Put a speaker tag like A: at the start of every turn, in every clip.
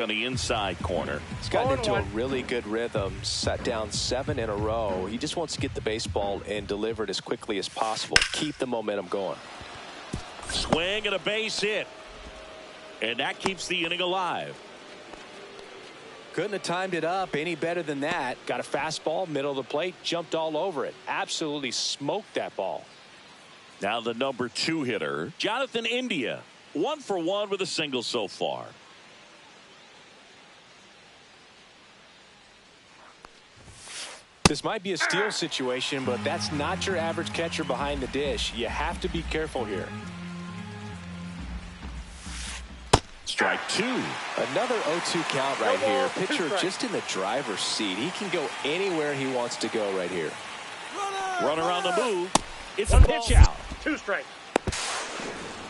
A: On the inside corner.
B: He's gotten into a really good rhythm, set down 7 in a row. He just wants to get the baseball and deliver it as quickly as possible. Keep the momentum going.
A: Swing and a base hit. And that keeps the inning alive.
B: Couldn't have timed it up any better than that. Got a fastball, middle of the plate, jumped all over it. Absolutely smoked that ball.
A: Now the number 2 hitter, Jonathan India. 1 for 1 with a single so far.
B: This might be a steal situation, but that's not your average catcher behind the dish. You have to be careful here.
A: Strike 2.
B: Another 0-2 count right here. Pitcher just in the driver's seat. He can go anywhere he wants to go right here.
A: Runner on the move. It's a pitch out.
C: 2 strikes.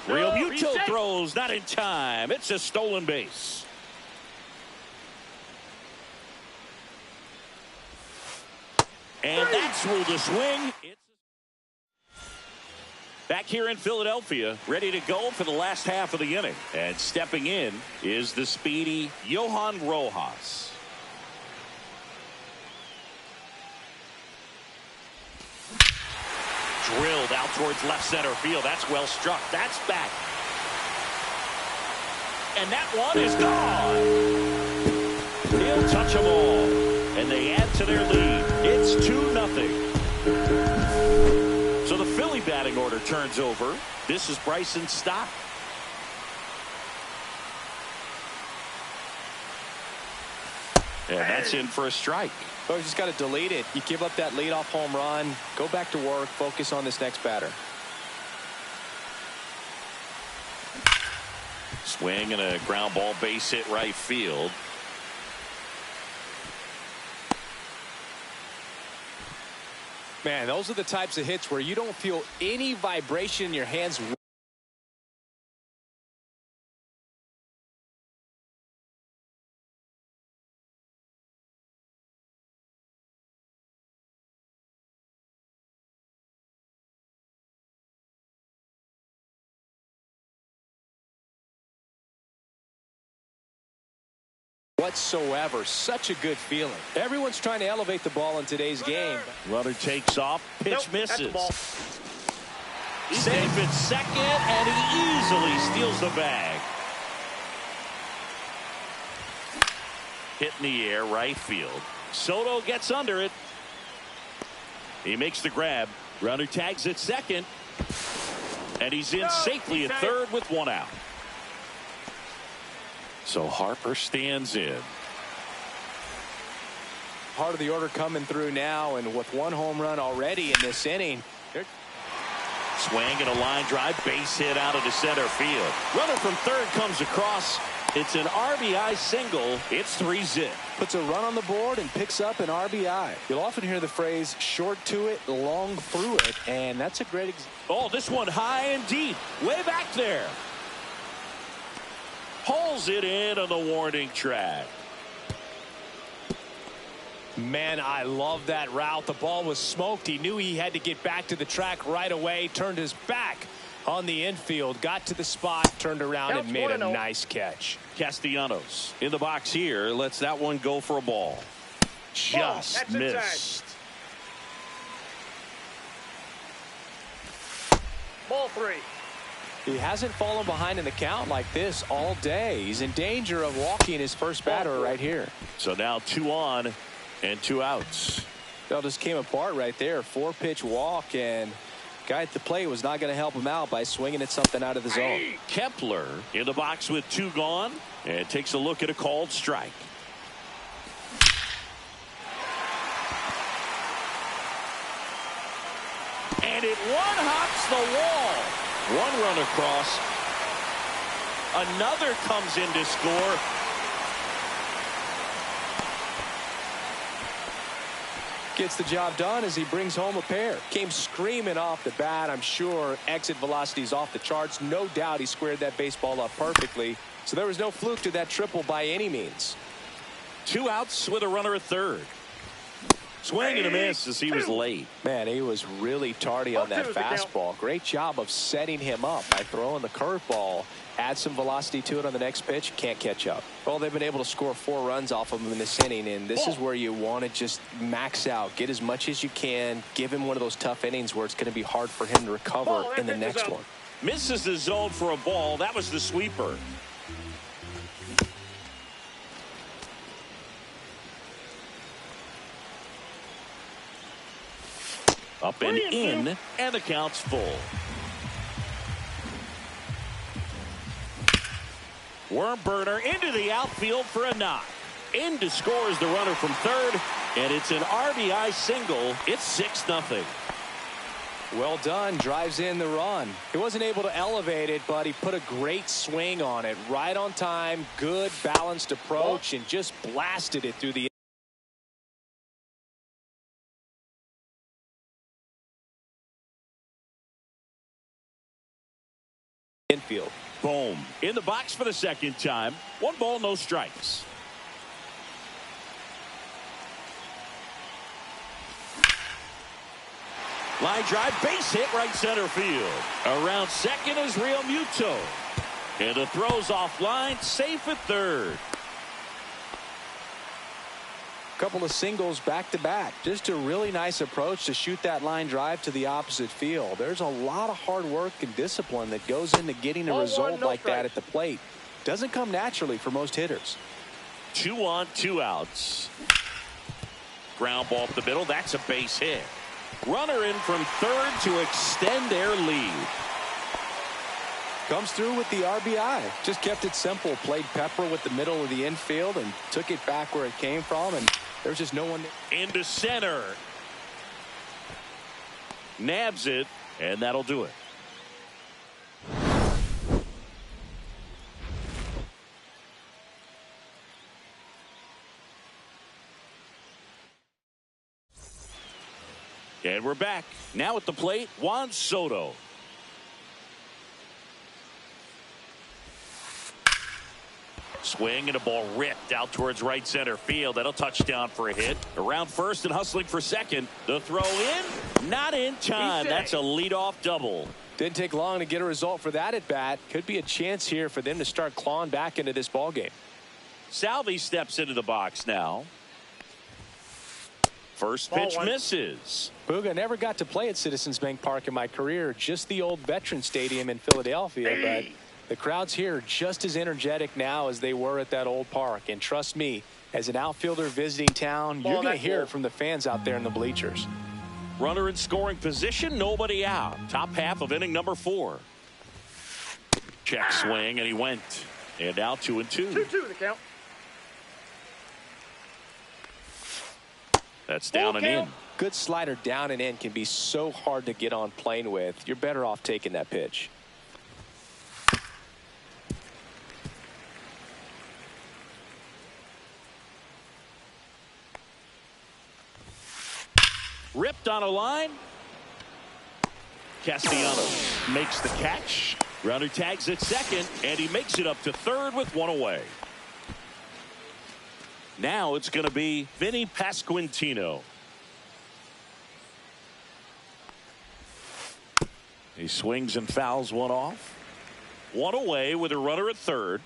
A: Real Muto throws not in time. It's a stolen base. And that's ruled a swing. Back here in Philadelphia, ready to go for the last half of the inning. And stepping in is the speedy Johan Rojas. Drilled out towards left center field. That's well struck. That's back. And that one is gone. He'll touch them all. And they add to their lead. It's 2-0. So the Philly batting order turns over. This is Bryson Stott. And that's in for a strike.
B: Oh, you just got to delete it. You give up that leadoff home run. Go back to work. Focus on this next batter.
A: Swing and a ground ball base hit right field.
B: Man, those are the types of hits where you don't feel any vibration in your hands. Whatsoever. Such a good feeling. Everyone's trying to elevate the ball in today's game.
A: Runner takes off. Pitch misses. He's safe at second, and he easily steals the bag. Hit in the air, right field. Soto gets under it. He makes the grab. Runner tags at second. And he's in safely at third with 1 out. So Harper stands in.
B: Part of the order coming through now, and with 1 home run already in this inning.
A: Swing and a line drive, base hit out of the center field. Runner from third comes across. It's an RBI single. It's 3-zip.
B: Puts a run on the board and picks up an RBI. You'll often hear the phrase short to it, long through it, and that's a great example.
A: Oh, this one high and deep, way back there. Pulls it in on the warning track.
B: Man, I love that route. The ball was smoked. He knew he had to get back to the track right away. Turned his back on the infield. Got to the spot. Turned around and made a nice catch.
A: Castellanos in the box here. Lets that one go for a ball. Just missed.
C: Ball 3.
B: He hasn't fallen behind in the count like this all day. He's in danger of walking his first batter right here.
A: So now 2 on and 2 outs.
B: That just came apart right there. 4-pitch walk, and guy at the plate was not going to help him out by swinging at something out of the zone.
A: Kepler in the box with 2 gone and takes a look at a called strike. And it one-hops the wall. 1 run across. Another comes in to score.
B: Gets the job done as he brings home a pair. Came screaming off the bat. I'm sure exit velocity's off the charts. No doubt he squared that baseball up perfectly. So there was no fluke to that triple by any means.
A: 2 outs with a runner at third. Swing and a miss as he was late.
B: Man, he was really tardy on that fastball. Great job of setting him up by throwing the curveball. Add some velocity to it on the next pitch. Can't catch up. Well, they've been able to score 4 runs off of him in this inning, and this is where you want to just max out. Get as much as you can. Give him one of those tough innings where it's going to be hard for him to recover in the next one.
A: Misses the zone for a ball. That was the sweeper. Up and in, and the count's full. Worm burner into the outfield for a knock. In to score is the runner from third, and it's an RBI single. It's 6-0.
B: Well done. Drives in the run. He wasn't able to elevate it, but he put a great swing on it. Right on time, good balanced approach, and just blasted it through the infield.
A: Boom. In the box for the second time. 1 ball, no strikes. Line drive, base hit, right center field. Around second is Real Muto. And the throw's offline, safe at third.
B: Couple of singles back to back. Just a really nice approach to shoot that line drive to the opposite field. There's a lot of hard work and discipline that goes into getting a result like that at the plate. Doesn't come naturally for most hitters.
A: 2 on, 2 outs. Ground ball up the middle. That's a base hit. Runner in from third to extend their lead.
B: Comes through with the RBI. Just kept it simple. Played pepper with the middle of the infield and took it back where it came from. And there's just no one.
A: Into center. Nabs it, and that'll do it. And we're back. Now at the plate, Juan Soto. Swing and a ball ripped out towards right center field. That'll touch down for a hit. Around first and hustling for second. The throw in. Not in time. That's a leadoff double.
B: Didn't take long to get a result for that at bat. Could be a chance here for them to start clawing back into this ball game.
A: Salvi steps into the box now. First pitch misses.
B: Booga, never got to play at Citizens Bank Park in my career. Just the old Veteran Stadium in Philadelphia. But the crowds here are just as energetic now as they were at that old park. And trust me, as an outfielder visiting town, you're going to hear it from the fans out there in the bleachers.
A: Runner in scoring position, nobody out. Top half of inning number 4. Check swing, and he went. And now 2-2.
C: 2-2 the count.
A: That's down and in.
B: Good slider down and in can be so hard to get on plane with. You're better off taking that pitch.
A: Ripped on a line. Castellanos makes the catch. Runner tags at second, and he makes it up to third with 1 away. Now it's going to be Vinny Pasquantino. He swings and fouls one off. 1 away with a runner at third.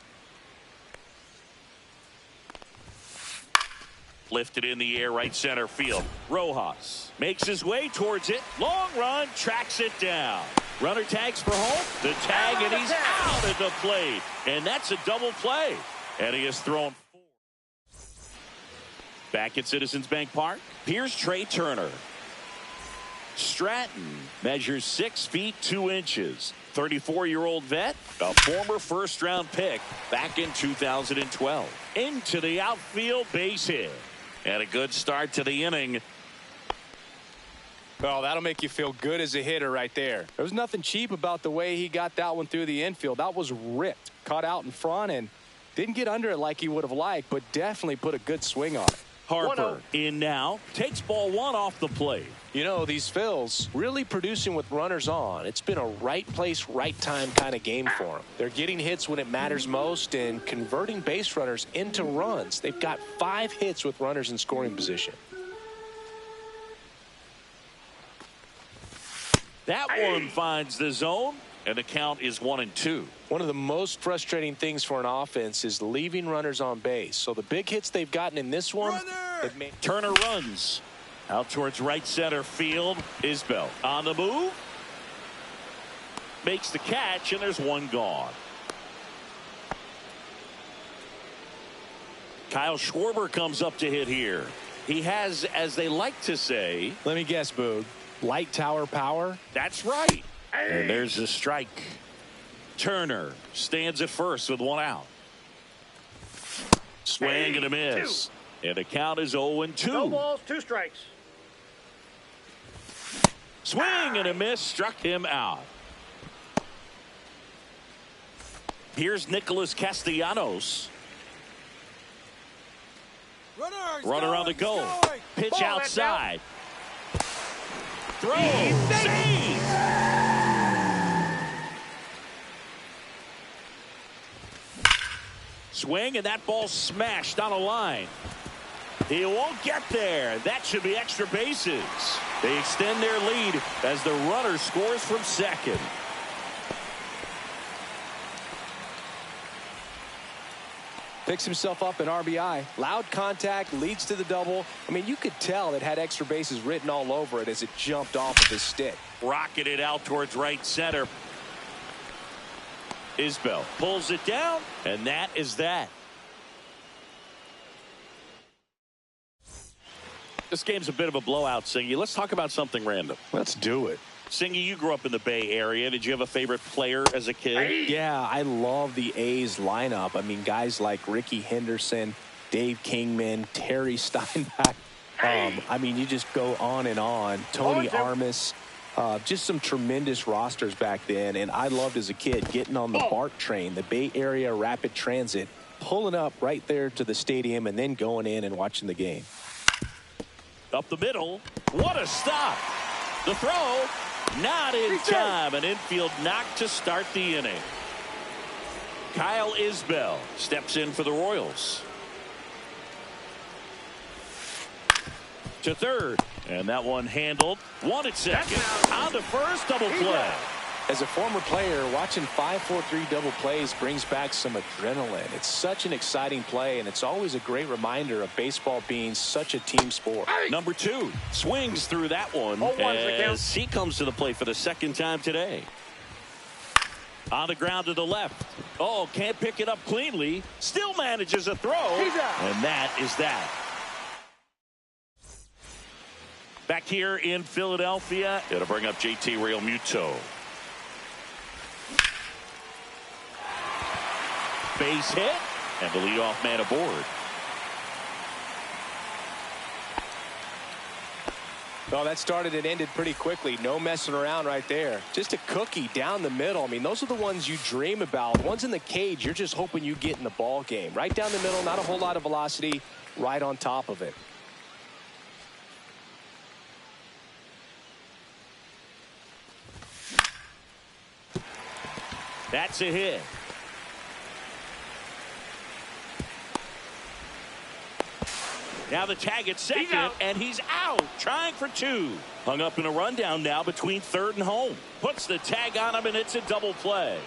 A: Lifted in the air, right center field. Rojas makes his way towards it. Long run, tracks it down. Runner tags for home. The tag, and he's out at the plate. And that's a double play. And he has thrown 4. Back at Citizens Bank Park, here's Trey Turner. Stratton measures 6 feet 2 inches. 34-year-old vet, a former first-round pick back in 2012. Into the outfield, base hit. And a good start to the inning.
B: Well, that'll make you feel good as a hitter right there. There was nothing cheap about the way he got that one through the infield. That was ripped. Caught out in front and didn't get under it like he would have liked, but definitely put a good swing on it.
A: Harper in now, takes ball 1 off the plate.
B: You know, these Phils really producing with runners on. It's been a right place, right time kind of game for them. They're getting hits when it matters most and converting base runners into runs. They've got 5 hits with runners in scoring position.
A: That one finds the zone, and the count is 1-2.
B: One of the most frustrating things for an offense is leaving runners on base. So the big hits they've gotten in this one.
A: Turner runs out towards right center field. Isbell on the move. Makes the catch, and there's one gone. Kyle Schwarber comes up to hit here. He has, as they like to say.
B: Let me guess, Boog. Light tower power?
A: That's right. And there's the strike. Turner stands at first with one out. Swing and a miss. And the count is 0-2.
C: No balls, 2 strikes.
A: Swing and a miss. Struck him out. Here's Nicholas Castellanos. Runner on the goal. Pitch
C: Ball,
A: outside. Throw. Save. Swing, and that ball smashed on a line. He won't get there. That should be extra bases. They extend their lead as the runner scores from second.
B: Picks himself up an RBI. Loud contact, leads to the double. I mean, you could tell it had extra bases written all over it as it jumped off of his stick.
A: Rocketed out towards right center. Isbell pulls it down, and that is that. This game's a bit of a blowout, Singy. Let's talk about something random.
B: Let's do it.
A: Singy, you grew up in the Bay Area. Did you have a favorite player as a kid?
B: Yeah, I love the A's lineup. I mean, guys like Ricky Henderson, Dave Kingman, Terry Steinbach. I mean, you just go on and on. Tony Armas. Just some tremendous rosters back then. And I loved as a kid getting on the BART train, the Bay Area Rapid Transit, pulling up right there to the stadium and then going in and watching the game.
A: Up the middle. What a stop. The throw. Not in time. An infield knock to start the inning. Kyle Isbell steps in for the Royals. To third. And that one handled. One at second. On to first. Double play.
B: As a former player, watching 5-4-3 double plays brings back some adrenaline. It's such an exciting play, and it's always a great reminder of baseball being such a team sport.
A: Number 2 swings through that one as he comes to the plate for the second time today. On the ground to the left. Oh, can't pick it up cleanly. Still manages a throw. And that is that. Back here in Philadelphia, it'll bring up JT Realmuto. Base hit, and the leadoff man aboard.
B: Oh, that started and ended pretty quickly. No messing around right there. Just a cookie down the middle. I mean, those are the ones you dream about. Ones in the cage, you're just hoping you get in the ball game. Right down the middle, not a whole lot of velocity, right on top of it.
A: That's a hit. Now the tag at second, and he's out, trying for 2. Hung up in a rundown now between third and home. Puts the tag on him, and it's a double play.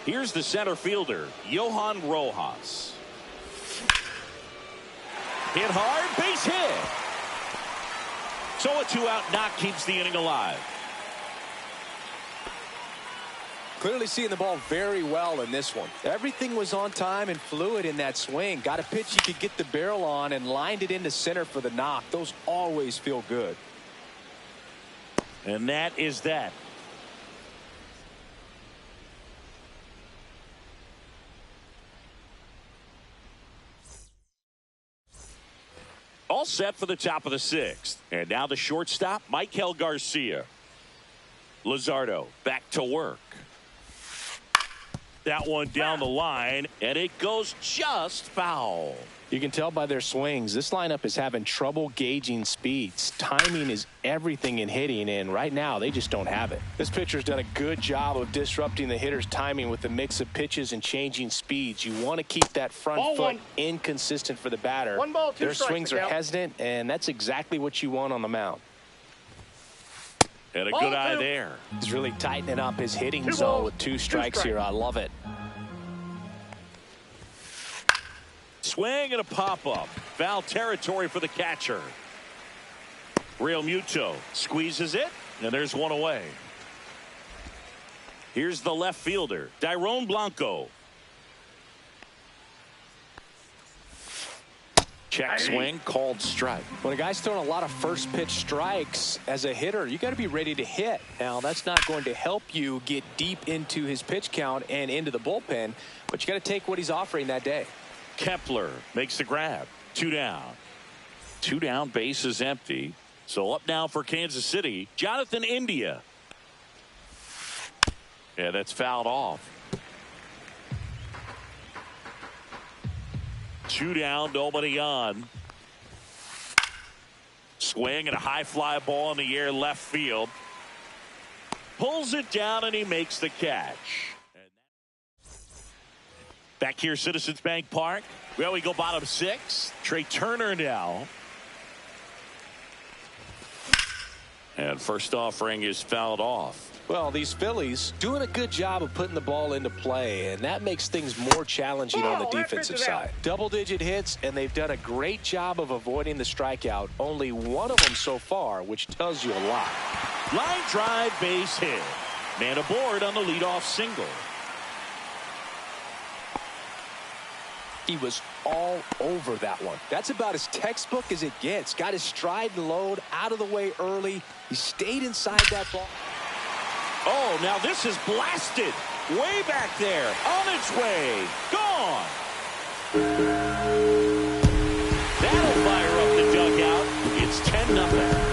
A: Here's the center fielder, Johan Rojas. Hit hard, base hit. So a 2-out knock keeps the inning alive.
B: Clearly seeing the ball very well in this one. Everything was on time and fluid in that swing. Got a pitch you could get the barrel on and lined it into center for the knock. Those always feel good.
A: And that is that. All set for the top of the 6th. And now the shortstop, Michael Garcia. Luzardo back to work. That one down the line, and it goes just foul.
B: You can tell by their swings, this lineup is having trouble gauging speeds. Timing is everything in hitting, and right now they just don't have it. This pitcher's done a good job of disrupting the hitter's timing with the mix of pitches and changing speeds. You want to keep that front foot inconsistent for the batter. Their swings are hesitant, and that's exactly what you want on the mound.
A: And a good eye there.
B: He's really tightening up his hitting zone with two strikes here. I love it.
A: Swing and a pop-up. Foul territory for the catcher. Real Muto squeezes it, and there's one away. Here's the left fielder, Dairon Blanco. Check swing, called strike.
B: When a guy's throwing a lot of first pitch strikes as a hitter, you got to be ready to hit. Now, that's not going to help you get deep into his pitch count and into the bullpen, but you got to take what he's offering that day.
A: Kepler makes the grab. 2 down. 2 down, base is empty. So up now for Kansas City, Jonathan India. Yeah, that's fouled off. 2 down, nobody on. Swing and a high fly ball in the air left field. Pulls it down and he makes the catch. Back here, Citizens Bank Park. Well, we go bottom 6. Trey Turner now. And first offering is fouled off.
B: Well, these Phillies doing a good job of putting the ball into play, and that makes things more challenging on the defensive side. Double-digit hits, and they've done a great job of avoiding the strikeout. Only one of them so far, which tells you a lot.
A: Line drive, base hit. Man aboard on the leadoff single.
B: He was all over that one. That's about as textbook as it gets. Got his stride and load out of the way early. He stayed inside that ball.
A: Oh, now this is blasted. Way back there. On its way. Gone. That'll fire up the dugout. It's 10-0.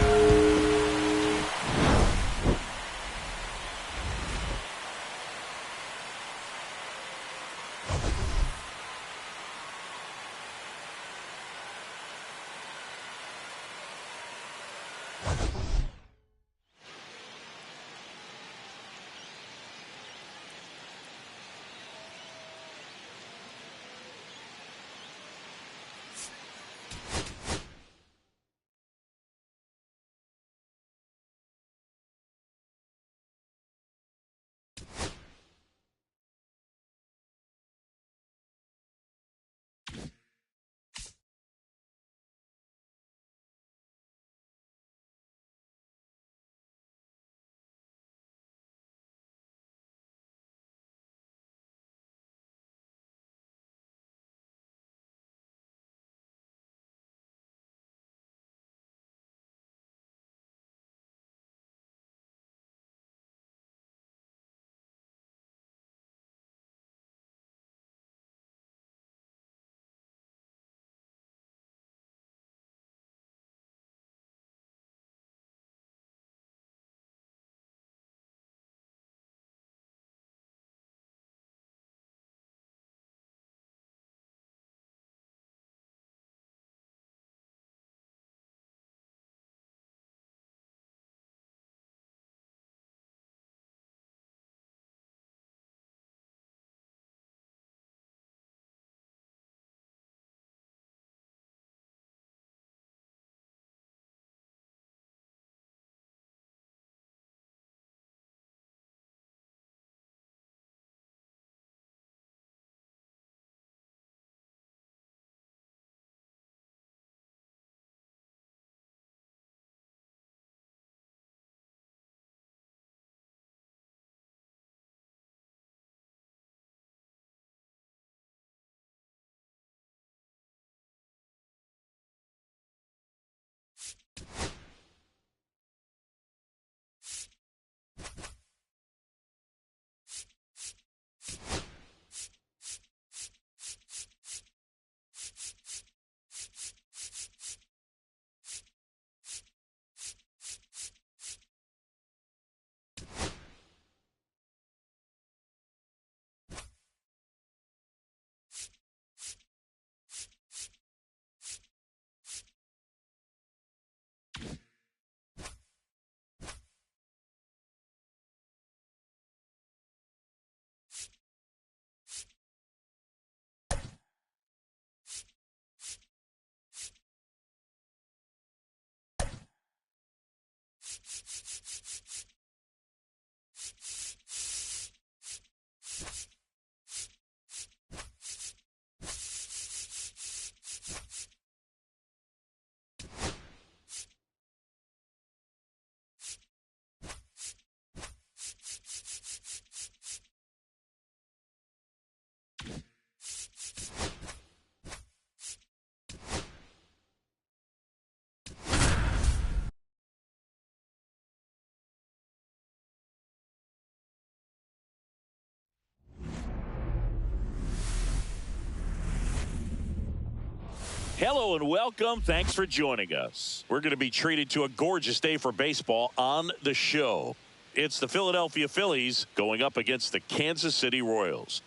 A: Hello and welcome. Thanks for joining us. We're going to be treated to a gorgeous day for baseball on the show. It's the Philadelphia Phillies going up against the Kansas City Royals.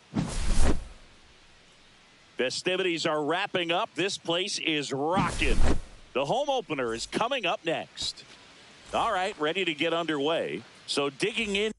A: Festivities are wrapping up. This place is rocking. The home opener is coming up next. All right, ready to get underway. So digging in.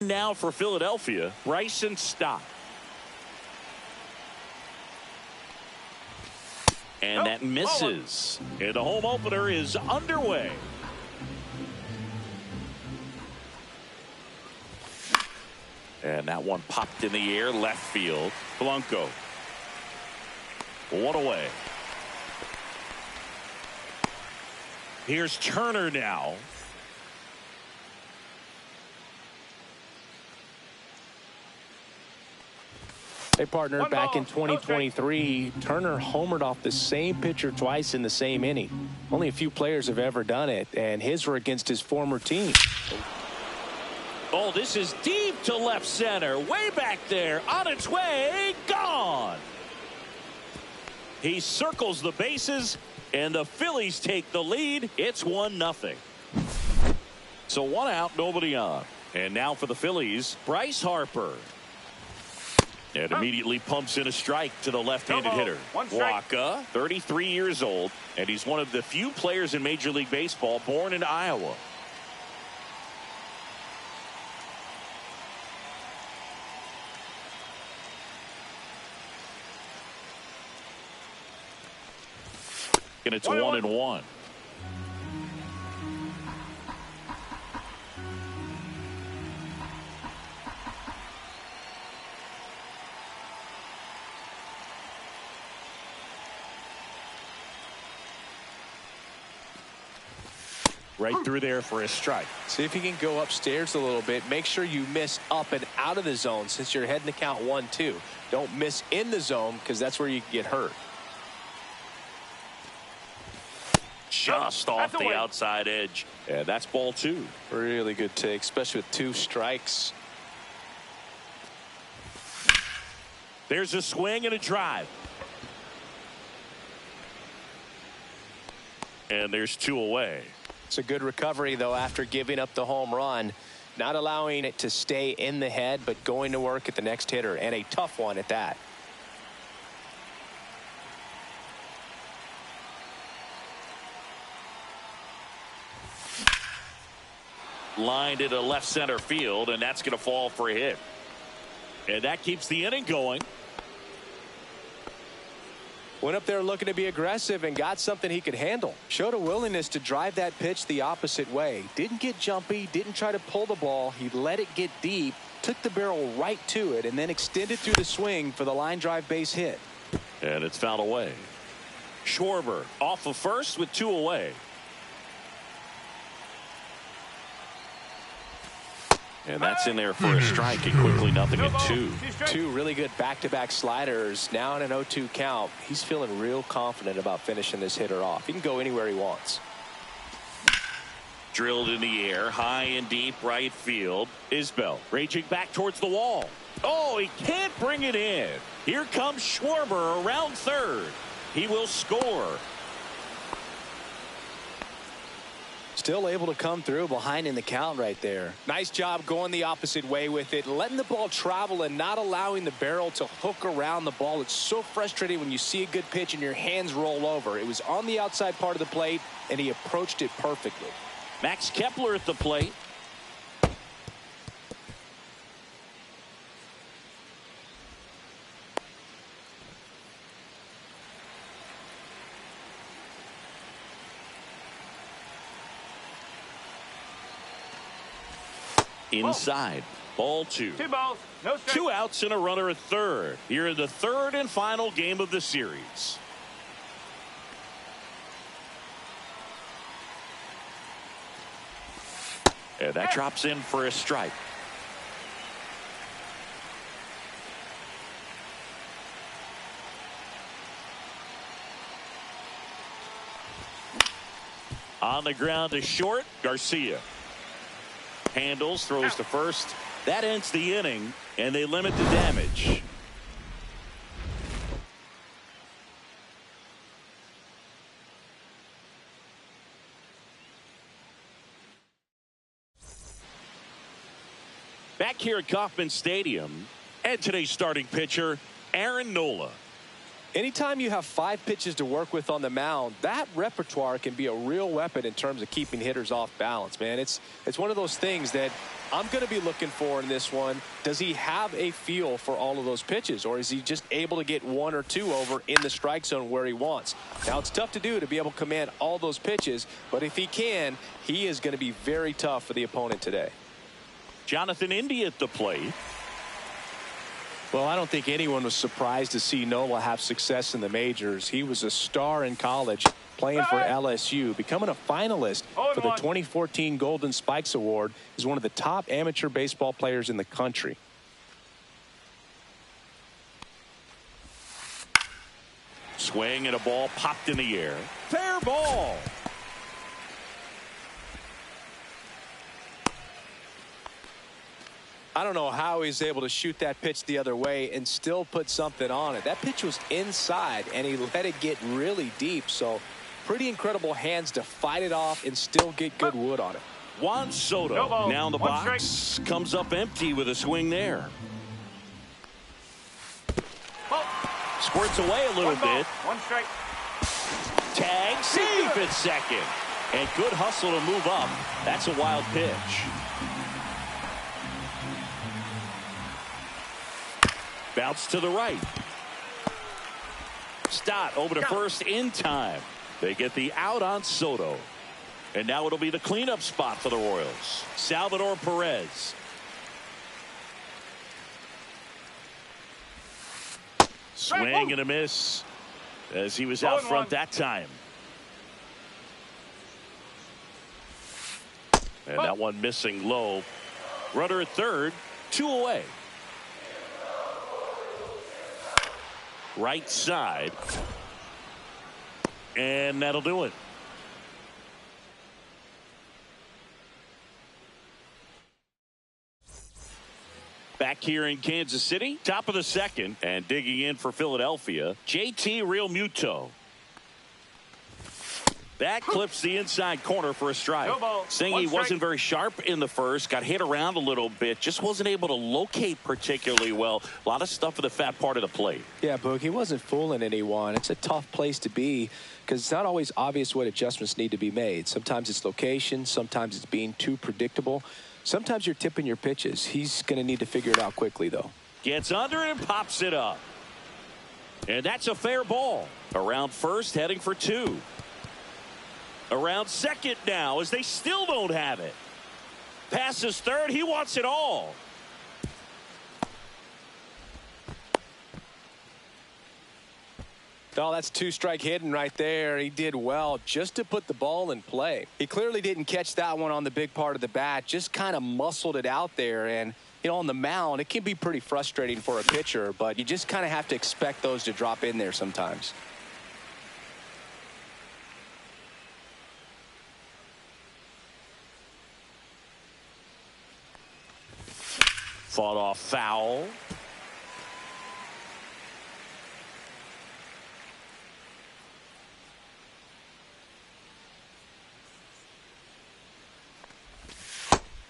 A: Now for Philadelphia, Bryson Stott. And that misses. And the home opener is underway. And that one popped in the air, left field. Blanco. One away. Here's Turner now.
B: Hey, partner, back in 2023, Turner homered off the same pitcher twice in the same inning. Only a few players have ever done it, and his were against his former team.
A: Oh, this is deep to left center. Way back there. On its way. Gone. He circles the bases, and the Phillies take the lead. It's 1-0. So one out, nobody on. And now for the Phillies, Bryce Harper. And immediately pumps in a strike to the left-handed hitter. Waka, 33 years old, and he's one of the few players in Major League Baseball born in Iowa. And it's 1-1. Right through there for a strike.
B: See if you can go upstairs a little bit. Make sure you miss up and out of the zone since you're heading to count 1-2. Don't miss in the zone because that's where you can get hurt.
A: Just off the outside edge. And that's ball 2.
B: Really good take, especially with 2 strikes.
A: There's a swing and a drive. And there's 2 away.
B: It's a good recovery, though, after giving up the home run. Not allowing it to stay in the head, but going to work at the next hitter, and a tough one at that.
A: Lined into left center field, and that's going to fall for a hit. And that keeps the inning going.
B: Went up there looking to be aggressive and got something he could handle. Showed a willingness to drive that pitch the opposite way. Didn't get jumpy, didn't try to pull the ball. He let it get deep, took the barrel right to it, and then extended through the swing for the line drive base hit.
A: And it's fouled away. Schwarber off of first with 2 away. And that's in there for a strike, and quickly 0-2.
B: 2 really good back-to-back sliders. Now in an 0-2 count. He's feeling real confident about finishing this hitter off. He can go anywhere he wants.
A: Drilled in the air, high and deep right field. Isbell raging back towards the wall. Oh, he can't bring it in. Here comes Schwarber around third. He will score.
B: Still able to come through behind in the count right there. Nice job going the opposite way with it, letting the ball travel and not allowing the barrel to hook around the ball. It's so frustrating when you see a good pitch and your hands roll over. It was on the outside part of the plate, and he approached it perfectly.
A: Max Kepler at the plate. inside. Ball two.
C: 2 balls, no strikes.
A: 2 outs and a runner at third. Here in the third and final game of the series. And that drops in for a strike. On the ground to short, Garcia. Handles, throws to first. That ends the inning, and they limit the damage. Back here at Kauffman Stadium, and today's starting pitcher, Aaron Nola.
B: Anytime you have 5 pitches to work with on the mound, that repertoire can be a real weapon in terms of keeping hitters off balance, man. It's one of those things that I'm going to be looking for in this one. Does he have a feel for all of those pitches, or is he just able to get 1 or 2 over in the strike zone where he wants? Now, it's tough to do to be able to command all those pitches, but if he can, he is going to be very tough for the opponent today.
A: Jonathan India at the plate.
B: Well, I don't think anyone was surprised to see Nola have success in the majors. He was a star in college, playing for LSU, becoming a finalist for the 2014 Golden Spikes Award. He's one of the top amateur baseball players in the country.
A: Swing and a ball popped in the air. Fair ball.
B: I don't know how he's able to shoot that pitch the other way and still put something on it. That pitch was inside, and he let it get really deep. So pretty incredible hands to fight it off and still get good wood on it.
A: Juan Soto now in the box. Comes up empty with a swing there. Squirts away a little bit.
C: 1 strike.
A: Tag, safe at second. And good hustle to move up. That's a wild pitch. Bounce to the right. Stott over to first in time. They get the out on Soto. And now it'll be the cleanup spot for the Royals. Salvador Perez. Swing and a miss as he was out front that time. And that one missing low. Runner at third, 2 away. Right side. And that'll do it. Back here in Kansas City, top of the second, and digging in for Philadelphia, JT Realmuto. That clips the inside corner for a strike. Saying he wasn't very sharp in the first, got hit around a little bit, just wasn't able to locate particularly well. A lot of stuff for the fat part of the plate.
B: Yeah, Boog, he wasn't fooling anyone. It's a tough place to be because it's not always obvious what adjustments need to be made. Sometimes it's location, sometimes it's being too predictable. Sometimes you're tipping your pitches. He's going to need to figure it out quickly, though.
A: Gets under and pops it up. And that's a fair ball. Around first, heading for 2. Around second now as they still don't have it. Passes third. He wants it all.
B: Oh, that's 2-strike hidden right there. He did well just to put the ball in play. He clearly didn't catch that one on the big part of the bat. Just kind of muscled it out there. And, you know, on the mound, it can be pretty frustrating for a pitcher, but you just kind of have to expect those to drop in there sometimes.
A: Fought off foul.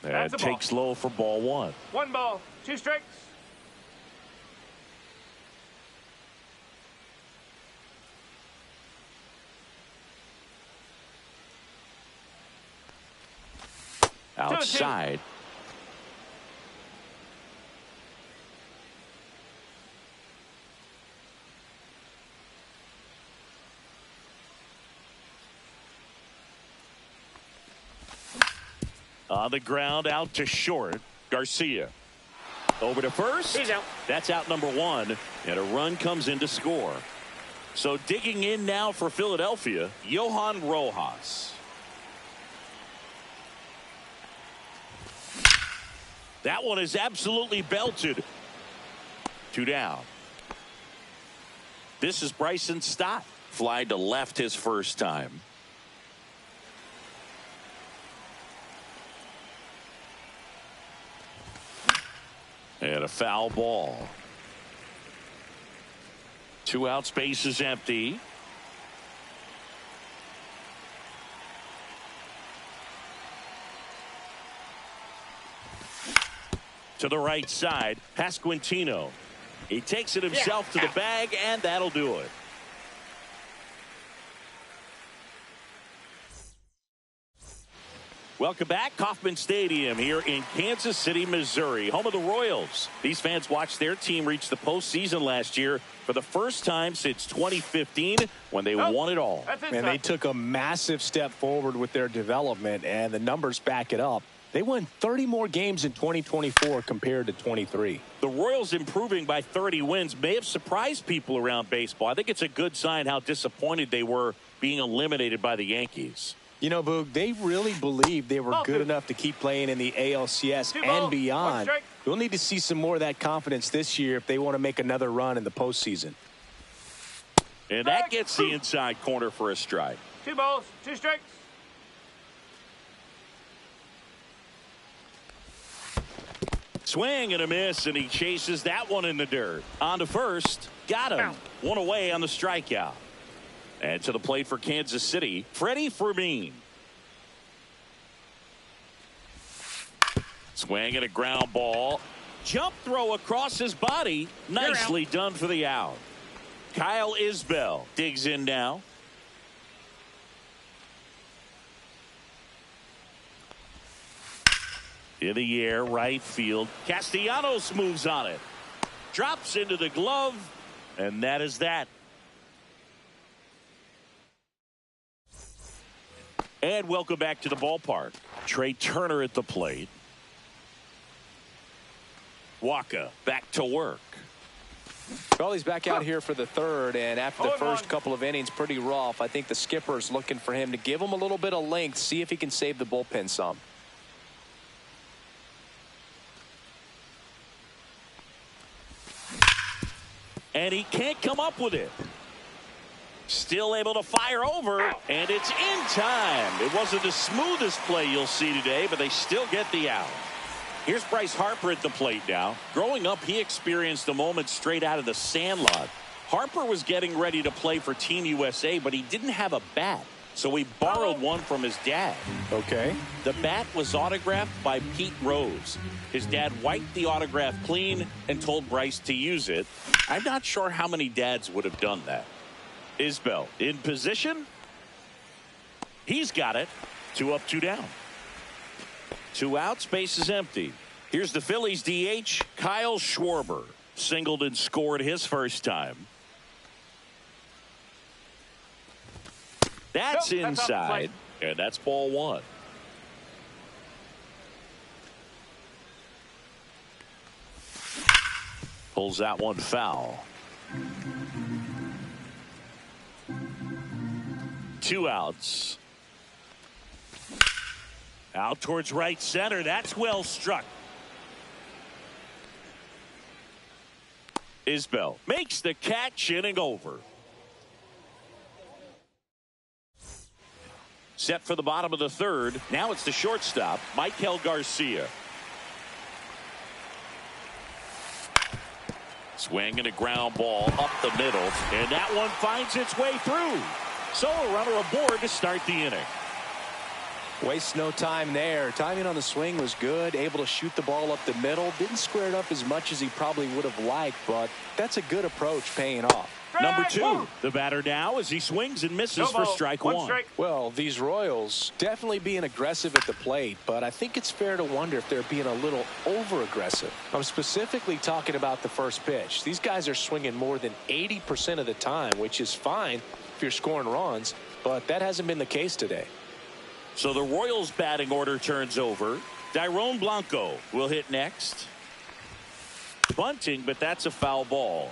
A: And takes low for ball 1.
C: 1 ball, 2 strikes.
A: Outside. On the ground, out to short. Garcia over to first.
C: He's out.
A: That's out number one, and a run comes in to score. So digging in now for Philadelphia, Johan Rojas. That one is absolutely belted. 2 down. This is Bryson Stott. Fly to left his first time. And a foul ball. 2 outs, base is empty. To the right side, Pasquantino. He takes it himself to the bag, and that'll do it. Welcome back. Kauffman Stadium here in Kansas City, Missouri, home of the Royals. These fans watched their team reach the postseason last year for the first time since 2015 when they won it all.
B: And they took a massive step forward with their development, and the numbers back it up. They won 30 more games in 2024 compared to 23.
A: The Royals improving by 30 wins may have surprised people around baseball. I think it's a good sign how disappointed they were being eliminated by the Yankees.
B: You know, Boog, they really believed they were good enough to keep playing in the ALCS and beyond. We'll need to see some more of that confidence this year if they want to make another run in the postseason.
A: And that gets the inside corner for a strike.
C: 2 balls, 2 strikes.
A: Swing and a miss, and he chases that one in the dirt. On to first. Got him. 1 away on the strikeout. And to the plate for Kansas City, Freddie Fermin. Swing and a ground ball. Jump throw across his body. Nicely done for the out. Kyle Isbell digs in now. In the air, right field. Castellanos moves on it. Drops into the glove, and that is that. And welcome back to the ballpark. Trey Turner at the plate. Waka back to work.
B: Well, he's back out here for the third, and after the first couple of innings, pretty rough. I think the skipper's looking for him to give him a little bit of length, see if he can save the bullpen some.
A: And he can't come up with it. Still able to fire over, and it's in time. It wasn't the smoothest play you'll see today, but they still get the out. Here's Bryce Harper at the plate now. Growing up, he experienced a moment straight out of the Sandlot. Harper was getting ready to play for Team USA, but he didn't have a bat, so he borrowed one from his dad.
B: Okay.
A: The bat was autographed by Pete Rose. His dad wiped the autograph clean and told Bryce to use it. I'm not sure how many dads would have done that. Isbell in position. He's got it. 2 up, 2 down. 2 outs, base is empty. Here's the Phillies DH, Kyle Schwarber. Singled and scored his first time. That's inside, and that's ball 1. Pulls that one foul. 2 outs. Out towards right center. That's well struck. Isbell makes the catch, inning over. Set for the bottom of the third. Now it's the shortstop, Michael Garcia. Swing and a ground ball up the middle, and that one finds its way through. So a runner aboard to start the inning.
B: Waste no time there. Timing on the swing was good. Able to shoot the ball up the middle. Didn't square it up as much as he probably would have liked, but that's a good approach paying off.
A: Number 2, the batter now as he swings and misses for strike 1.
B: Well, these Royals definitely being aggressive at the plate, but I think it's fair to wonder if they're being a little over-aggressive. I'm specifically talking about the first pitch. These guys are swinging more than 80% of the time, which is fine if you're scoring runs, but that hasn't been the case today.
A: So the Royals batting order turns over. Dairon Blanco will hit next. Bunting, but that's a foul ball.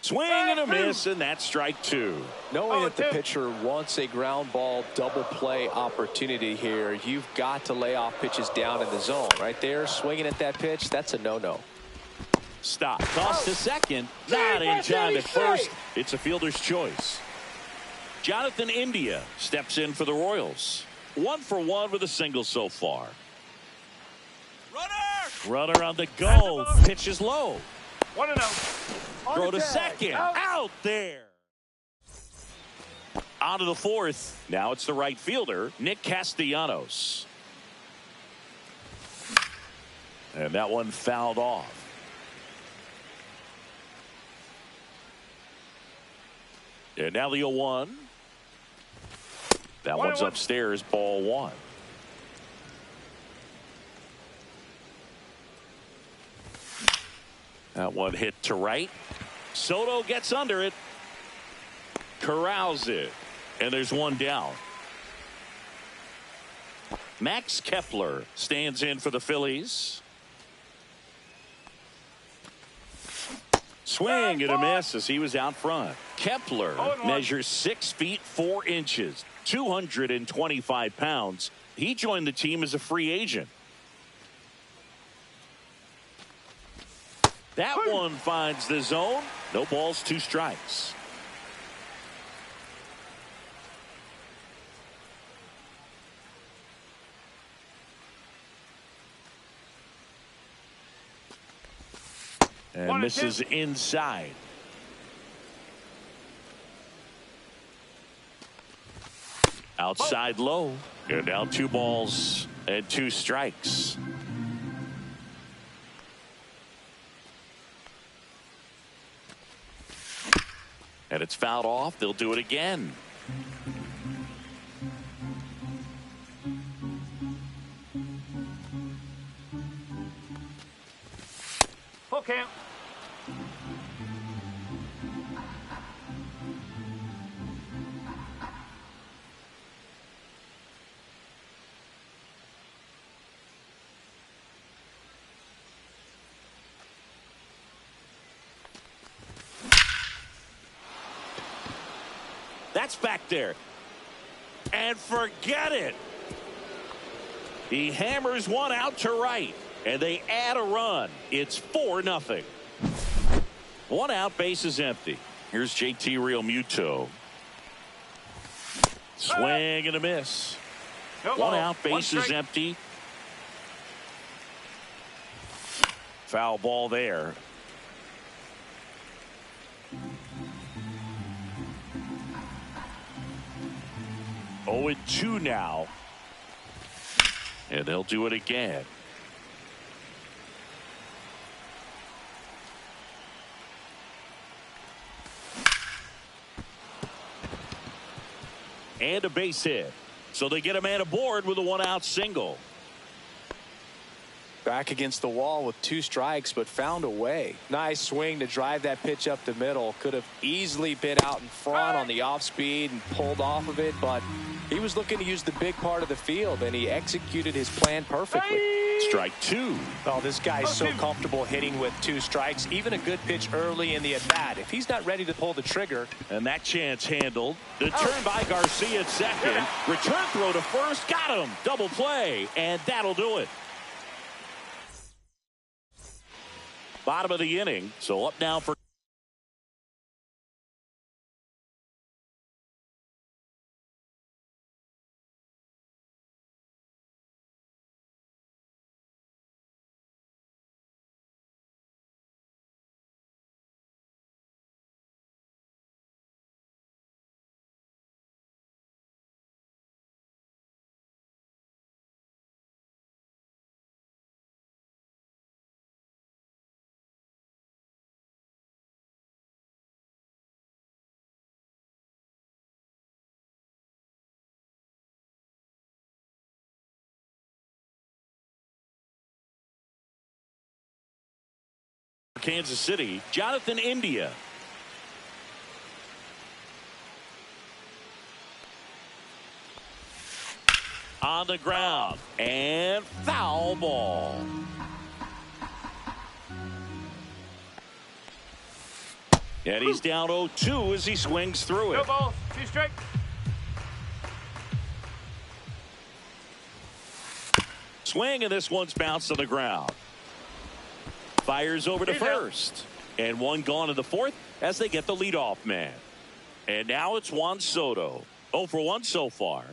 A: Swing and a miss, and that's strike two.
B: Knowing that the pitcher wants a ground ball double play opportunity here, you've got to lay off pitches down in the zone. Right there, swinging at that pitch, that's a no-no.
A: Stop. Toss to second. Not in time at first. It's a fielder's choice. Jonathan India steps in for the Royals. 1 for 1 with a single so far. Runner on the go. Pitch is low.
C: 1-0.
A: Throw to second. Out there. On to the fourth. Now it's the right fielder, Nick Castellanos. And that one fouled off. And now the 0-1. That one's upstairs, ball one. That one hit to right. Soto gets under it. Corrals it. And there's one down. Max Kepler stands in for the Phillies. Swing and a miss as he was out front. Kepler measures 6 feet 4 inches, 225 pounds. He joined the team as a free agent. That one finds the zone. No balls, 2 strikes. And misses inside. Outside low. And now 2 balls and 2 strikes. And it's fouled off. They'll do it again.
C: Full count.
A: That's back there. And forget it. He hammers one out to right. And they add a run. It's 4-0. 1 out, base is empty. Here's JT Realmuto. Swing and a miss. 1 out, base is empty. Foul ball there. Oh, 0-2 now. And they'll do it again. And a base hit. So they get a man aboard with a 1-out single.
B: Back against the wall with 2 strikes, but found a way. Nice swing to drive that pitch up the middle. Could have easily been out in front on the off speed and pulled off of it, but he was looking to use the big part of the field, and he executed his plan perfectly.
A: Strike 2.
B: Oh, this guy's so comfortable hitting with 2 strikes. Even a good pitch early in the at-bat. If he's not ready to pull the trigger.
A: And that chance handled. The turn by Garcia at second. Return throw to first. Got him. Double play. And that'll do it. Bottom of the inning. So up now for Kansas City, Jonathan India. on the ground. And foul ball. And he's down 0-2 as he swings through it.
C: No ball. 2 strike.
A: Swing, and this one's bounced to the ground. Fires over to first. And one gone in the fourth as they get the leadoff man. And now it's Juan Soto. 0 for 1 so far.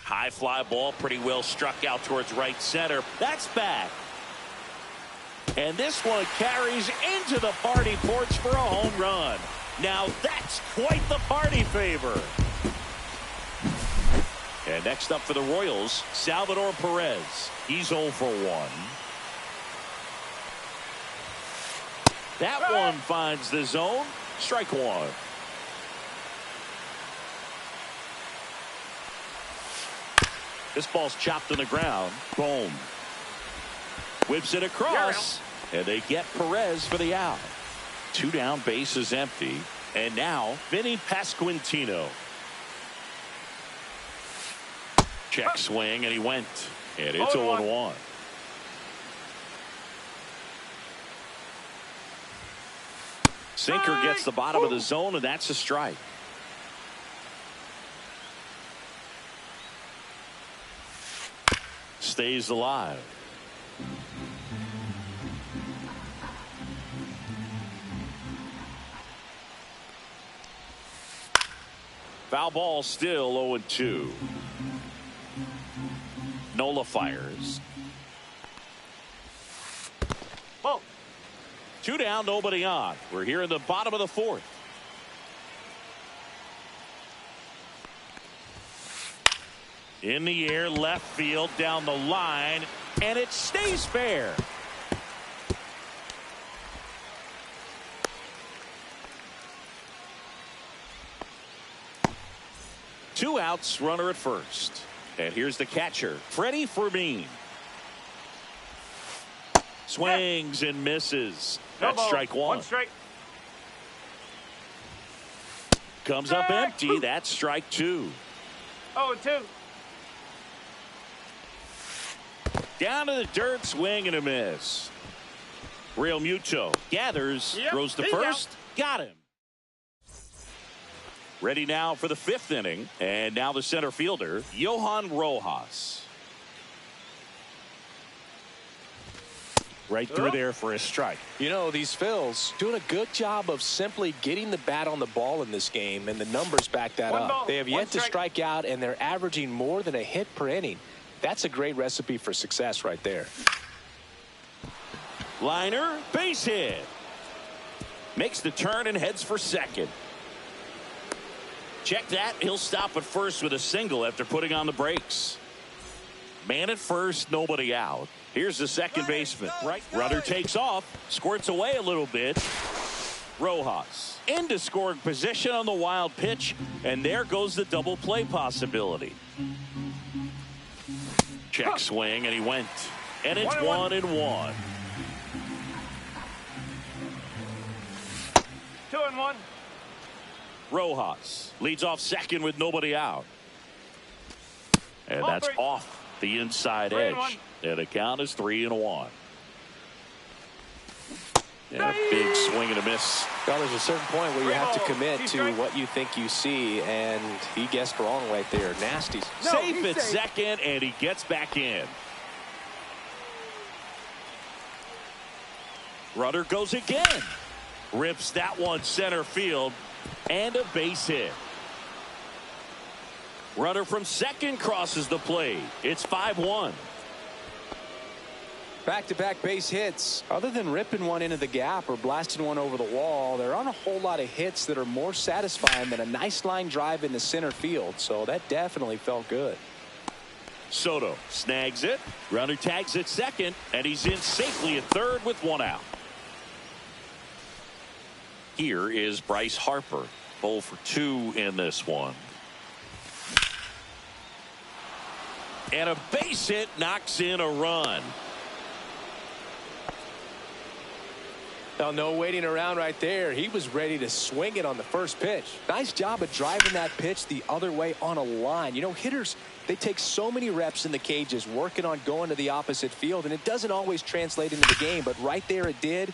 A: High fly ball, pretty well struck out towards right center. That's back. And this one carries into the party porch for a home run. Now that's quite the party favor. And next up for the Royals, Salvador Perez. He's 0 for 1. That one finds the zone. Strike one. This ball's chopped on the ground. Boom. Whips it across. And they get Perez for the out. 2 down, base is empty. And now, Vinny Pasquantino. Check swing, and he went. And it's 0-1. Sinker gets the bottom of the zone, and that's a strike. Stays alive. Foul ball, still 0-2. Nola fires.
C: Ball.
A: 2 down, nobody on. We're here in the bottom of the fourth. In the air, left field, down the line, and it stays fair. Two outs, runner at first. And here's the catcher, Freddie Fermin. Swings and misses. That's strike one.
C: 1 strike.
A: Comes up empty. That's strike 2.
C: 0-2.
A: Down to the dirt, swing and a miss. Real Muto gathers, throws to first, got him. Ready now for the 5th inning, and now the center fielder, Johan Rojas. Right through there for a strike.
B: You know, these Phils doing a good job of simply getting the bat on the ball in this game, and the numbers back that up. They have yet to strike out, and they're averaging more than a hit per inning. That's a great recipe for success right there.
A: Liner, base hit. Makes the turn and heads for second. Check that. He'll stop at first with a single after putting on the brakes. Man at first, nobody out. Here's the second baseman. Right. Runner takes off, squirts away a little bit. Rojas into scoring position on the wild pitch, and there goes the double play possibility. Check swing, and he went. And it's 1-1.
C: 2-1.
A: Rojas leads off second with nobody out. And that's off the inside edge. And the count is 3-1. And a big swing and a miss.
B: Well, there's a certain point where you have to commit to what you think you see, and he guessed wrong right there. Nasty.
A: Safe at second, and he gets back in. Runner goes again. Rips that one center field, and a base hit. Runner from second crosses the plate. It's 5-1.
B: Back-to-back base hits. Other than ripping one into the gap or blasting one over the wall, there aren't a whole lot of hits that are more satisfying than a nice line drive into center field. So that definitely felt good.
A: Soto snags it. Runner tags at second, and he's in safely at third with 1 out. Here is Bryce Harper. 0 for 2 in this one. And a base hit knocks in a run.
B: Now, no waiting around right there. He was ready to swing it on the first pitch. Nice job of driving that pitch the other way on a line. You know, hitters, they take so many reps in the cages working on going to the opposite field, and it doesn't always translate into the game, but right there it did.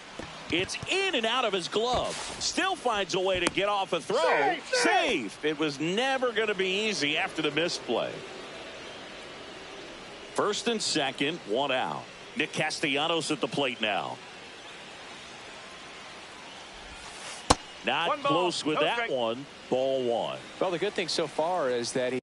A: It's in and out of his glove. Still finds a way to get off a throw. Safe. It was never going to be easy after the misplay. First and second, one out. Nick Castellanos at the plate now. Not close with that one. Ball one.
B: Well, the good thing so far is that he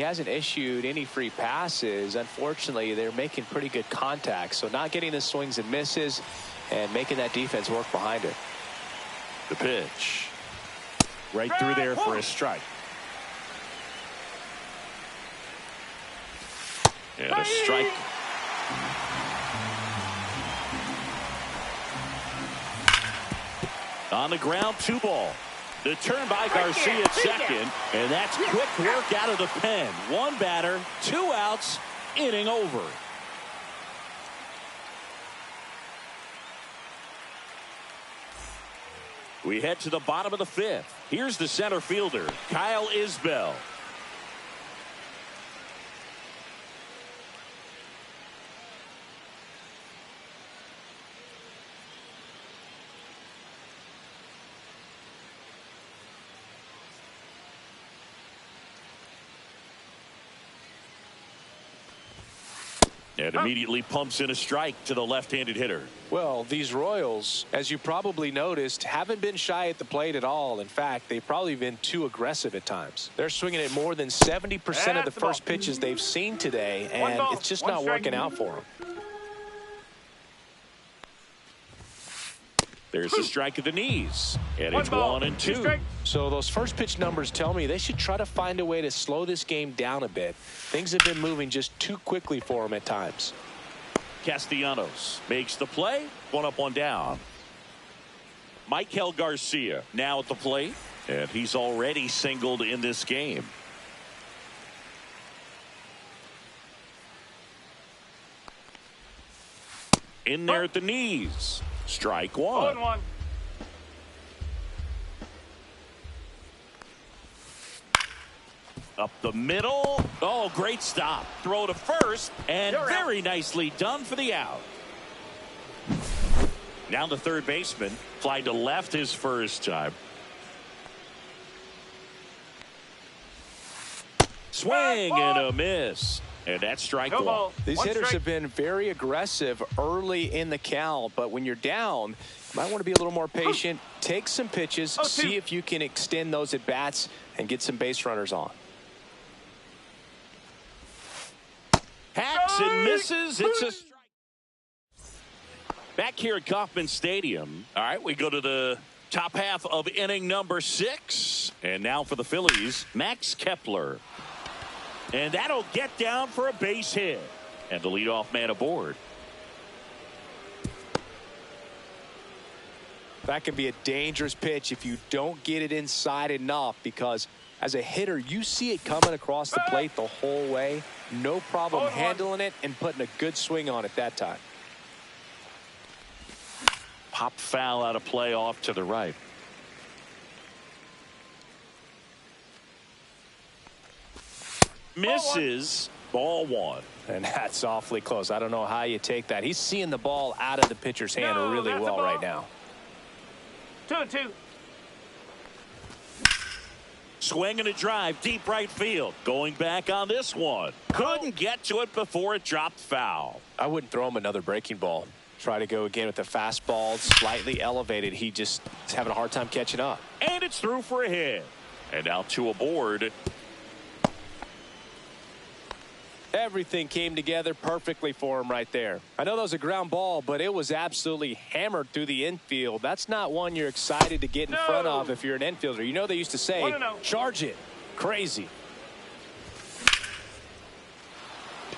B: hasn't issued any free passes. Unfortunately, they're making pretty good contact. So not getting the swings and misses and making that defense work behind it.
A: The pitch. Right through there for a strike. And a strike. On the ground, 2-ball. The turn by Garcia at second, and that's quick work out of the pen. One batter, 2 outs, inning over. We head to the bottom of the 5th. Here's the center fielder, Kyle Isbell. And immediately pumps in a strike to the left-handed hitter.
B: Well, these Royals, as you probably noticed, haven't been shy at the plate at all. In fact, they've probably been too aggressive at times. They're swinging at more than 70% of the first pitches they've seen today, and it's just not working out for them.
A: There's a strike at the knees, and it's 1-2.
B: So those first pitch numbers tell me they should try to find a way to slow this game down a bit. Things have been moving just too quickly for them at times.
A: Castellanos makes the play. 1 up, 1 down. Michael Garcia now at the plate, and he's already singled in this game. In there at the knees. Strike 1.
C: 0-1.
A: Up the middle. Oh, great stop. Throw to first, and very nicely done for the out. Now the third baseman. Fly to left his first time. Swing and a miss. And that's strike 1.
B: These hitters have been very aggressive early in the count, but when you're down, you might want to be a little more patient. Take some pitches, see if you can extend those at bats and get some base runners on.
A: Hacks and misses. It's a strike. Back here at Kauffman Stadium. All right, we go to the top half of inning number 6. And now for the Phillies, Max Kepler. And that'll get down for a base hit. And the leadoff man aboard.
B: That can be a dangerous pitch if you don't get it inside enough, because as a hitter, you see it coming across the plate the whole way. No problem handling it and putting a good swing on it that time.
A: Pop foul out of play off to the right. Misses. Ball 1.
B: And that's awfully close. I don't know how you take that. He's seeing the ball out of the pitcher's hand really well right now.
C: 2-2.
A: Swing and a drive deep right field. Going back on this one. Couldn't get to it before it dropped foul.
B: I wouldn't throw him another breaking ball. Try to go again with the fastball, slightly elevated. He just is having a hard time catching up.
A: And it's through for a hit. And now 2 aboard.
B: Everything came together perfectly for him right there. I know that was a ground ball, but it was absolutely hammered through the infield. That's not one you're excited to get in front of if you're an infielder. You know they used to say, charge it. Crazy.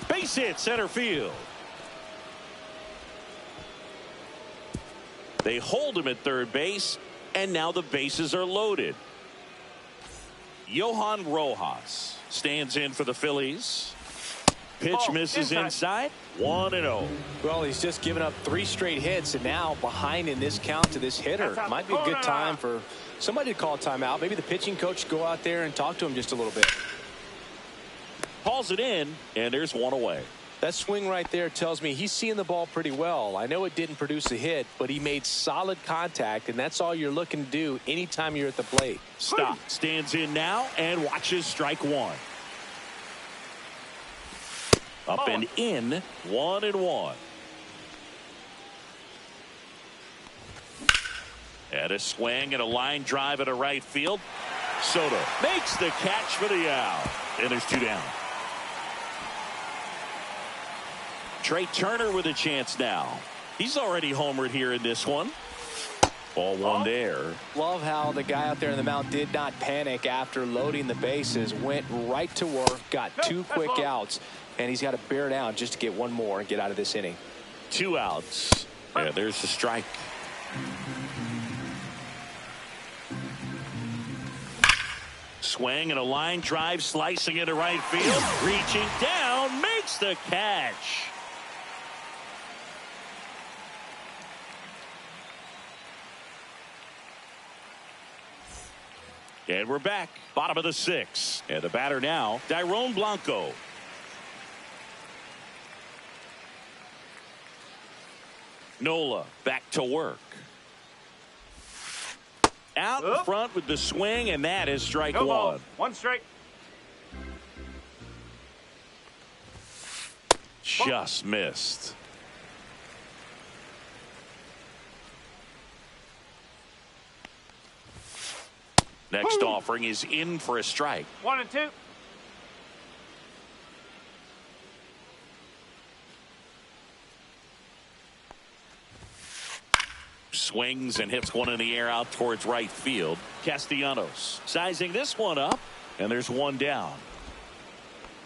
A: Base hit center field. They hold him at third base, and now the bases are loaded. Johan Rojas stands in for the Phillies. Pitch misses inside. 1-0.
B: Well, he's just given up 3 straight hits, and now behind in this count to this hitter. Might be a good time for somebody to call a timeout. Maybe the pitching coach go out there and talk to him just a little bit.
A: Hauls it in, and there's 1 away.
B: That swing right there tells me he's seeing the ball pretty well. I know it didn't produce a hit, but he made solid contact, and that's all you're looking to do anytime you're at the plate.
A: Stop. Stands in now and watches strike 1. Up and in. 1-1. And a swing and a line drive at a right field. Soto makes the catch for the out. And there's 2 down. Trey Turner with a chance now. He's already homered here in this one. Ball 1 there.
B: Love how the guy out there in the mound did not panic after loading the bases. Went right to work. Got 2 quick outs. And he's got to bear down just to get 1 more and get out of this inning.
A: 2 outs. Yeah, there's the strike. Swing and a line drive slicing into right field. Reaching down. Makes the catch. And we're back. Bottom of the 6th. And the batter now, Dairon Blanco. Nola back to work. Out in front with the swing, and that is strike 1.
C: Ball. 1 strike.
A: Just missed. Next offering is in for a strike.
C: 1-2.
A: Swings and hits one in the air out towards right field. Castellanos sizing this one up, and there's 1 down.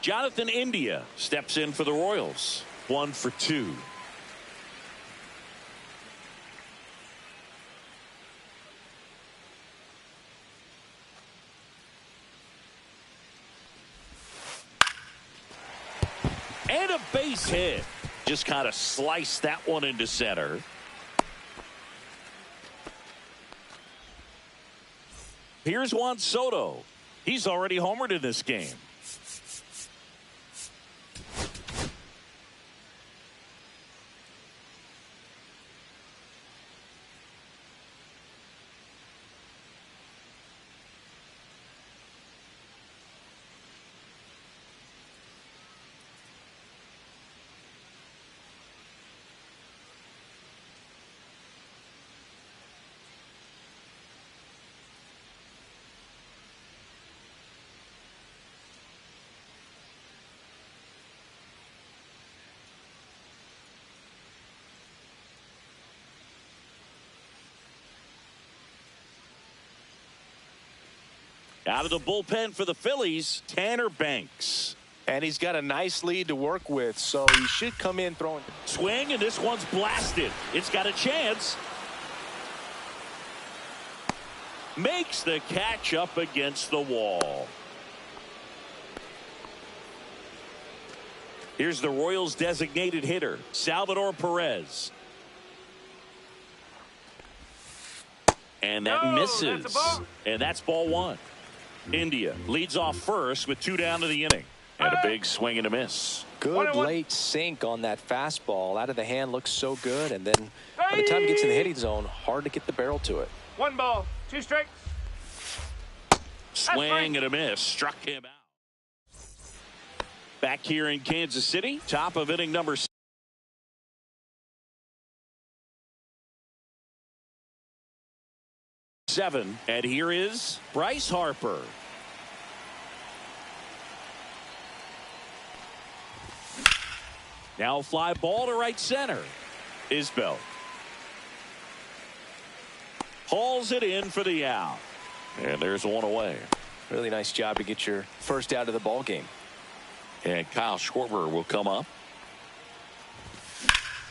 A: Jonathan India steps in for the Royals. 1 for 2. And a base hit. Just kind of sliced that one into center. Here's Juan Soto. He's already homered in this game. Out of the bullpen for the Phillies, Tanner Banks.
B: And he's got a nice lead to work with, so he should come in throwing.
A: Swing, and this one's blasted. It's got a chance. Makes the catch up against the wall. Here's the Royals' designated hitter, Salvador Perez. And that misses. And that's ball 1. India leads off first with 2 down to the inning. And a big swing and a miss.
B: Good late sink on that fastball. Out of the hand, looks so good. And then by the time it gets in the hitting zone, hard to get the barrel to it.
C: 1 ball, 2 strikes.
A: Swing and a miss. Struck him out. Back here in Kansas City, top of inning number 7. And here is Bryce Harper. Now fly ball to right center. Isbell hauls it in for the out. And there's 1 away.
B: Really nice job to get your first out of the ball game.
A: And Kyle Schwarber will come up.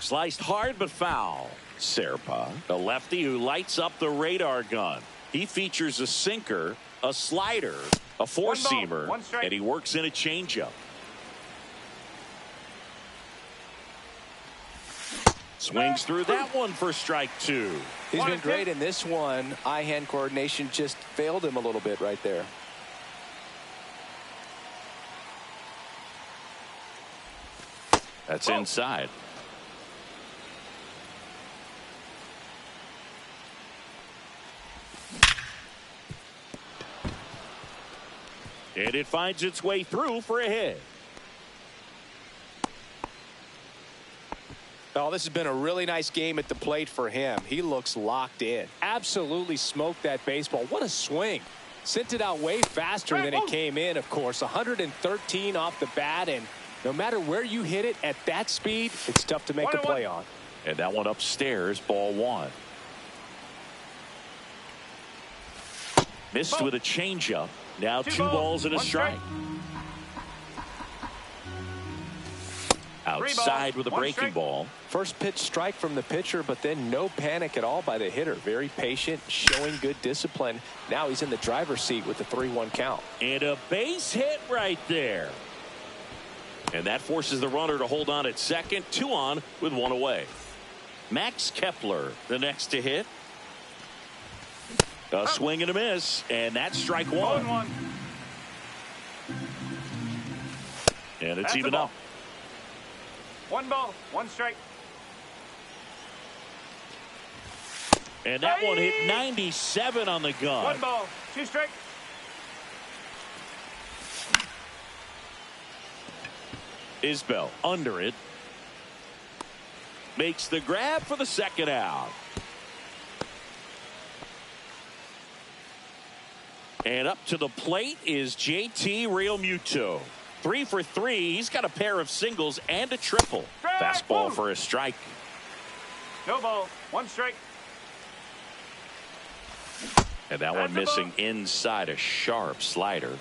A: Sliced hard but foul. Serpa, a lefty who lights up the radar gun. He features a sinker, a slider, a four-seamer, and he works in a changeup. Swings through that one for strike two.
B: He's been great in this one. Eye-hand coordination just failed him a little bit right there.
A: That's inside. And it finds its way through for a hit.
B: Oh, this has been a really nice game at the plate for him. He looks locked in. Absolutely smoked that baseball. What a swing. Sent it out way faster than it came in, of course. 113 off the bat, and no matter where you hit it at that speed, it's tough to make a play on.
A: And that one upstairs, ball one. Missed with a changeup. Now two balls and a strike. Outside with a breaking ball.
B: First pitch strike from the pitcher, but then no panic at all by the hitter. Very patient, showing good discipline. Now he's in the driver's seat with the 3-1 count.
A: And a base hit right there. And that forces the runner to hold on at second. 2 on with 1 away. Max Kepler, the next to hit. A swing and a miss, and that's strike one. And it's even up.
C: 1 ball, 1 strike.
A: And that one hit 97 on the gun.
C: 1 ball, 2 strike.
A: Isbell under it. Makes the grab for the second out. And up to the plate is JT Realmuto. 3 for 3. He's got a pair of singles and a triple. Fastball for a strike.
C: No ball, 1 strike.
A: And that one missing inside, a sharp slider.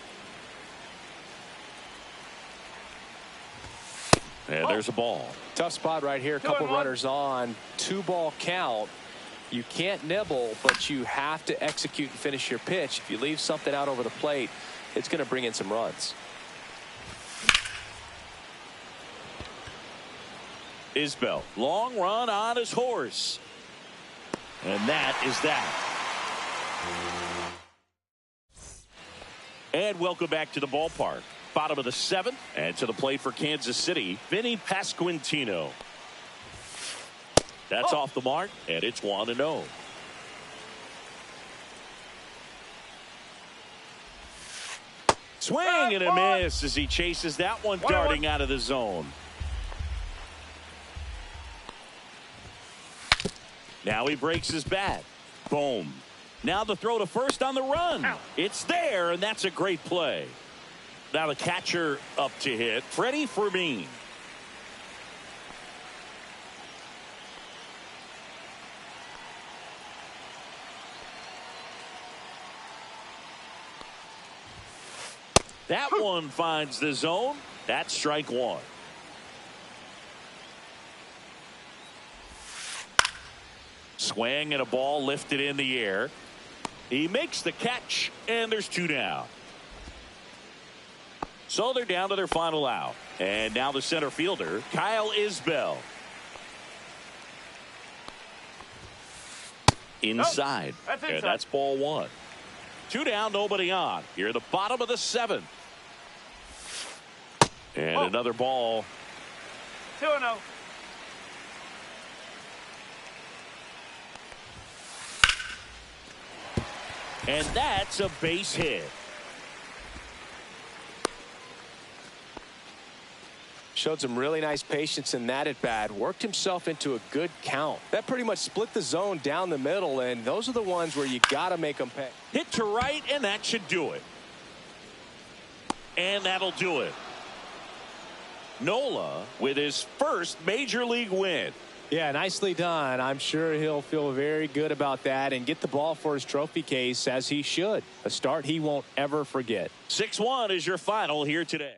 A: And there's a ball.
B: Tough spot right here. A couple runners on. 2-ball count. You can't nibble, but you have to execute and finish your pitch. If you leave something out over the plate, it's going to bring in some runs.
A: Isbell, long run on his horse. And that is that. And welcome back to the ballpark. Bottom of the 7th, and to the plate for Kansas City, Vinny Pasquantino. That's off the mark, and it's 1-0. Swing and a miss as he chases that one darting out of the zone. Now he breaks his bat. Boom. Now the throw to first on the run. It's there, and that's a great play. Now the catcher up to hit, Freddie Fermin. That one finds the zone. That's strike one. Swing and a ball lifted in the air. He makes the catch, and there's 2 down. So they're down to their final out. And now the center fielder, Kyle Isbell. Inside. And that's ball 1. 2 down, nobody on. Here at the bottom of the 7th. And another ball.
C: 2-0.
A: And that's a base hit.
B: Showed some really nice patience in that at bat. Worked himself into a good count. That pretty much split the zone down the middle, and those are the ones where you got to make them pay.
A: Hit to right, and that should do it. And that'll do it. Nola with his first major league win.
B: Yeah, nicely done. I'm sure he'll feel very good about that and get the ball for his trophy case, as he should. A start he won't ever forget.
A: 6-1 is your final here today.